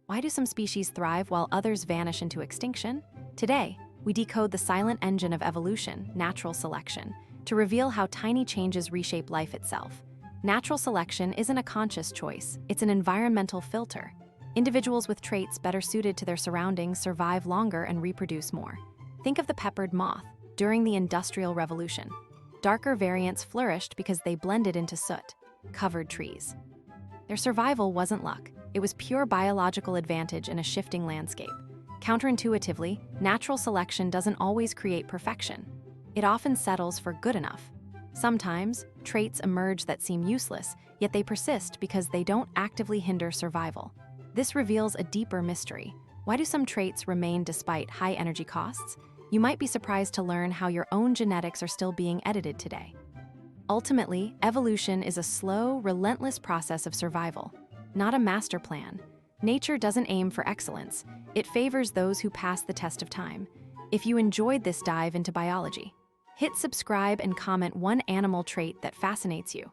Why do some species thrive while others vanish into extinction? Today, we decode the silent engine of evolution, natural selection, to reveal how tiny changes reshape life itself. Natural selection isn't a conscious choice, it's an environmental filter. Individuals with traits better suited to their surroundings survive longer and reproduce more. Think of the peppered moth during the Industrial Revolution. Darker variants flourished because they blended into soot, covered trees. Their survival wasn't luck, it was pure biological advantage in a shifting landscape. Counterintuitively, natural selection doesn't always create perfection. It often settles for good enough. Sometimes, traits emerge that seem useless, yet they persist because they don't actively hinder survival. This reveals a deeper mystery. Why do some traits remain despite high energy costs? You might be surprised to learn how your own genetics are still being edited today. Ultimately, evolution is a slow, relentless process of survival, not a master plan. Nature doesn't aim for excellence. It favors those who pass the test of time. If you enjoyed this dive into biology, hit subscribe and comment one animal trait that fascinates you.